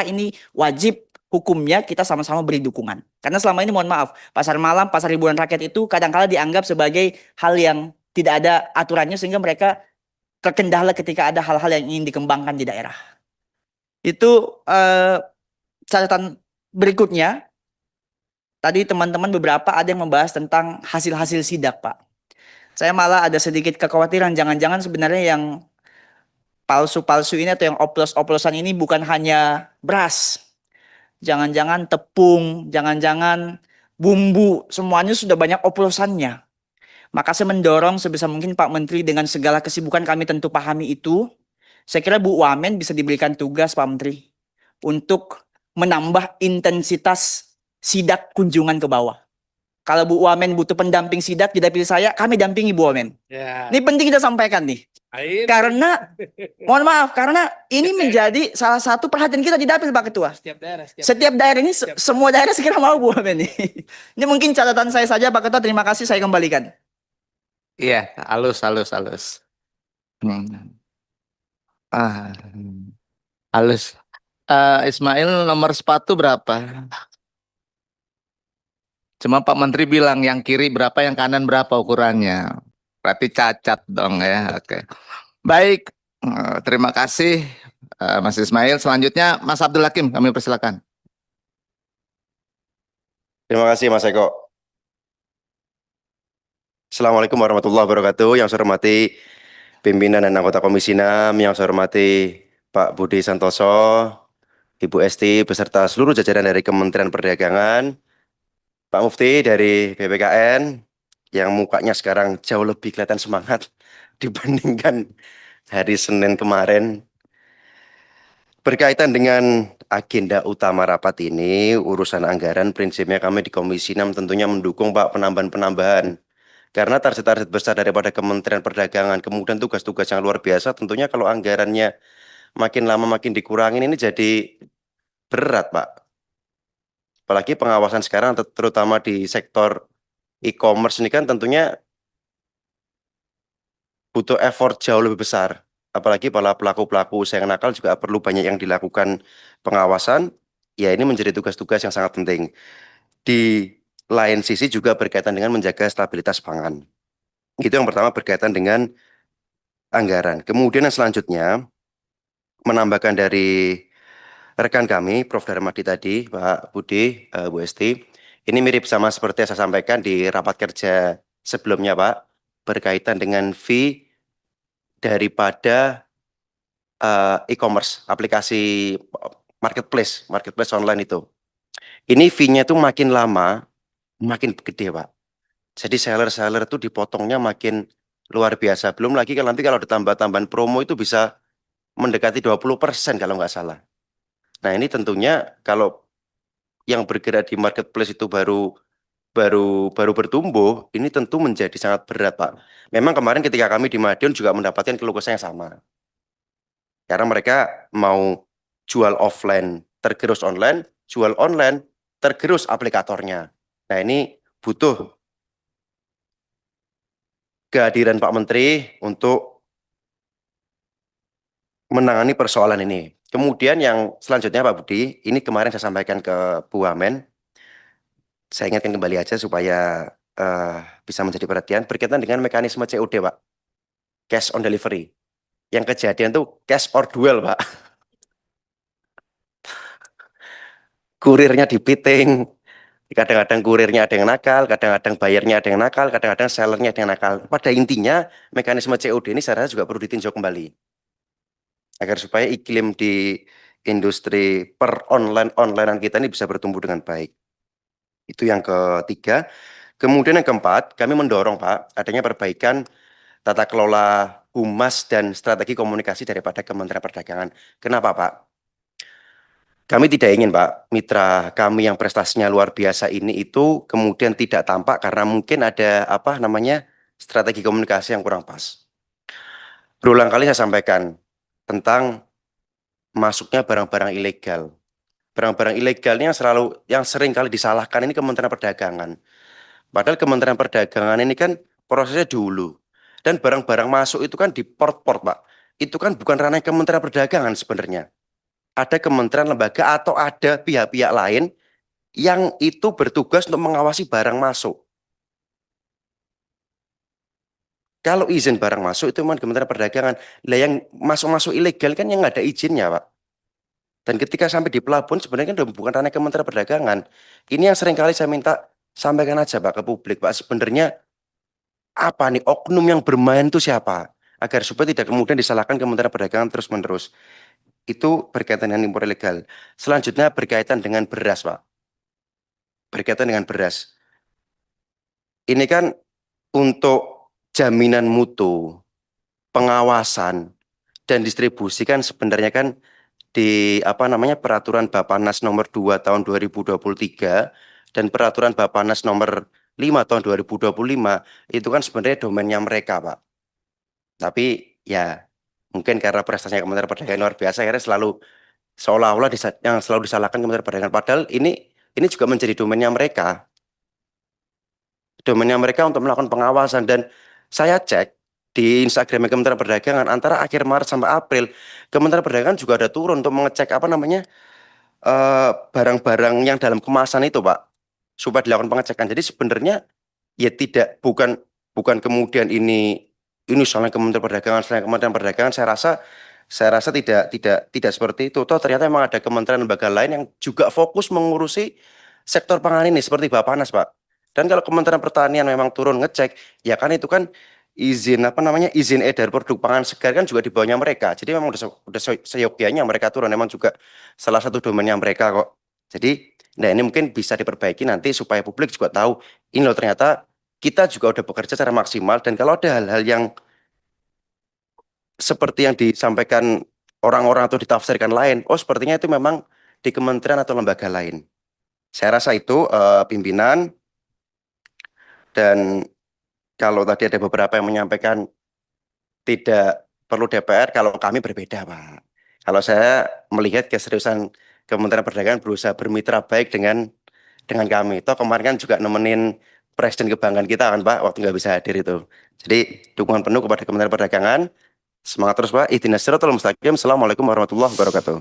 ini wajib hukumnya kita sama-sama beri dukungan. Karena selama ini mohon maaf, pasar malam, pasar hiburan rakyat itu kadang-kala dianggap sebagai hal yang tidak ada aturannya sehingga mereka terkendala ketika ada hal-hal yang ingin dikembangkan di daerah. Itu catatan berikutnya. Tadi teman-teman beberapa ada yang membahas tentang hasil-hasil sidak, Pak. Saya malah ada sedikit kekhawatiran jangan-jangan sebenarnya yang palsu-palsu ini atau yang oplos-oplosan ini bukan hanya beras. Jangan-jangan tepung, jangan-jangan bumbu, semuanya sudah banyak oplosannya. Maka saya mendorong sebisa mungkin Pak Menteri dengan segala kesibukan kami tentu pahami itu. Saya kira Bu Wamen bisa diberikan tugas Pak Menteri untuk menambah intensitas sidak kunjungan ke bawah. Kalau Bu Wamen butuh pendamping sidak di dapil saya, kami dampingi Bu Wamen. Ya. Ini penting kita sampaikan nih. Air. Karena, mohon maaf, karena ini menjadi salah satu perhatian kita di dapil Pak Ketua. Setiap daerah ini, semua daerah segera mau Bu Wamen nih. Ini mungkin catatan saya saja Pak Ketua, terima kasih, saya kembalikan. Iya, halus. Halus. Ismail nomor sepatu berapa? Cuma Pak Menteri bilang yang kiri berapa, yang kanan berapa ukurannya. Berarti cacat dong ya. Oke. Baik, terima kasih Mas Ismail. Selanjutnya Mas Abdul Hakim, kami persilakan. Terima kasih Mas Eko. Assalamualaikum warahmatullahi wabarakatuh. Yang saya hormati pimpinan dan anggota Komisi 6, yang saya hormati Pak Budi Santoso, Ibu Esti, beserta seluruh jajaran dari Kementerian Perdagangan, Pak Mufti dari BPKN, yang mukanya sekarang jauh lebih kelihatan semangat dibandingkan hari Senin kemarin. Berkaitan dengan agenda utama rapat ini, urusan anggaran, prinsipnya kami di Komisi 6 tentunya mendukung Pak penambahan-penambahan. Karena target-target besar daripada Kementerian Perdagangan, kemudian tugas-tugas yang luar biasa, tentunya kalau anggarannya makin lama makin dikurangin ini jadi berat, Pak. Apalagi pengawasan sekarang, terutama di sektor e-commerce ini kan tentunya butuh effort jauh lebih besar. Apalagi para pelaku-pelaku usaha yang nakal juga perlu banyak yang dilakukan pengawasan. Ya ini menjadi tugas-tugas yang sangat penting. Di lain sisi juga berkaitan dengan menjaga stabilitas pangan. Itu yang pertama berkaitan dengan anggaran. Kemudian yang selanjutnya, menambahkan dari rekan kami, Prof. Darmadi tadi, Pak Budi, Bu Esti, ini mirip sama seperti yang saya sampaikan di rapat kerja sebelumnya, Pak, berkaitan dengan fee daripada e-commerce, aplikasi marketplace online itu. Ini fee-nya itu makin lama, makin gede, Pak. Jadi seller-seller itu dipotongnya makin luar biasa. Belum lagi kalau nanti kalau ditambah-tambahan promo itu bisa mendekati 20% kalau nggak salah. Nah ini tentunya kalau yang bergerak di marketplace itu baru bertumbuh, ini tentu menjadi sangat berat, Pak. Memang kemarin ketika kami di Madiun juga mendapatkan keluh kesah yang sama. Karena mereka mau jual offline, tergerus online, jual online, tergerus aplikatornya. Nah ini butuh kehadiran Pak Menteri untuk menangani persoalan ini. Kemudian yang selanjutnya Pak Budi, ini kemarin saya sampaikan ke Bu Wamen, saya ingatkan kembali aja supaya bisa menjadi perhatian berkaitan dengan mekanisme COD, Pak. Cash on delivery. Yang kejadian tuh cash or duel, Pak. Kurirnya dipiting, kadang-kadang kurirnya ada yang nakal, kadang-kadang bayarnya ada yang nakal, kadang-kadang sellernya ada yang nakal. Pada intinya, mekanisme COD ini saya rasa juga perlu ditinjau kembali. Agar supaya iklim di industri per online-onlinean kita ini bisa bertumbuh dengan baik. Itu yang ketiga. Kemudian yang keempat, kami mendorong Pak, adanya perbaikan tata kelola humas dan strategi komunikasi daripada Kementerian Perdagangan. Kenapa Pak? Kami tidak ingin Pak, mitra kami yang prestasinya luar biasa ini itu kemudian tidak tampak karena mungkin ada strategi komunikasi yang kurang pas. Berulang kali saya sampaikan tentang masuknya barang-barang ilegal. Barang-barang ilegal ini yang sering kali disalahkan ini Kementerian Perdagangan. Padahal Kementerian Perdagangan ini kan prosesnya dulu. Dan barang-barang masuk itu kan di port-port, Pak. Itu kan bukan ranah Kementerian Perdagangan sebenarnya. ada kementerian lembaga atau ada pihak-pihak lain yang itu bertugas untuk mengawasi barang masuk. Kalau izin barang masuk itu memang Kementerian Perdagangan. Lah yang masuk-masuk ilegal kan yang nggak ada izinnya, Pak. Dan ketika sampai di pelabuhan sebenarnya kan udah bukan ranah Kementerian Perdagangan. Ini yang seringkali saya minta sampaikan aja Pak ke publik, Pak. Sebenarnya apa nih oknum yang bermain itu siapa? Agar supaya tidak kemudian disalahkan Kementerian Perdagangan terus-menerus. Itu berkaitan dengan impor ilegal. Selanjutnya berkaitan dengan beras, Pak. Berkaitan dengan beras. Ini kan untuk jaminan mutu, pengawasan, dan distribusi kan sebenarnya kan di apa namanya peraturan Bappenas nomor 2 tahun 2023 dan peraturan Bappenas nomor 5 tahun 2025 itu kan sebenarnya domainnya mereka, Pak. Tapi ya mungkin karena prestasinya Kementerian Perdagangan luar biasa akhirnya selalu seolah-olah yang selalu disalahkan Kementerian Perdagangan padahal ini juga menjadi domainnya mereka. Domainnya mereka untuk melakukan pengawasan dan saya cek di Instagram Kementerian Perdagangan antara akhir Maret sampai April Kementerian Perdagangan juga ada turun untuk mengecek apa namanya barang-barang yang dalam kemasan itu, Pak, supaya dilakukan pengecekan. Jadi sebenarnya ya tidak bukan bukan kemudian ini soalnya Kementerian Perdagangan, selain Kementerian Perdagangan, saya rasa tidak seperti itu. Toh ternyata memang ada kementerian lembaga lain yang juga fokus mengurusi sektor pangan ini seperti Bappenas, Pak. Dan kalau Kementerian Pertanian memang turun ngecek, ya kan itu kan izin apa namanya izin edar produk pangan segar kan juga di bawahnya mereka. Jadi memang udah seyogyanya mereka turun. Memang juga salah satu domainnya mereka kok. Jadi, nah ini mungkin bisa diperbaiki nanti supaya publik juga tahu ini loh ternyata kita juga udah bekerja secara maksimal dan kalau ada hal-hal yang seperti yang disampaikan orang-orang atau ditafsirkan lain, oh sepertinya itu memang di kementerian atau lembaga lain. Saya rasa itu pimpinan dan kalau tadi ada beberapa yang menyampaikan tidak perlu DPR, kalau kami berbeda, Pak. Kalau saya melihat keseriusan Kementerian Perdagangan berusaha bermitra baik dengan kami. Toh kemarin kan juga nemenin Presiden kebanggaan kita kan Pak, waktu nggak bisa hadir itu. Jadi dukungan penuh kepada Kementerian Perdagangan. Semangat terus Pak. Ihdinas siratal mustaqim. Assalamualaikum warahmatullahi wabarakatuh.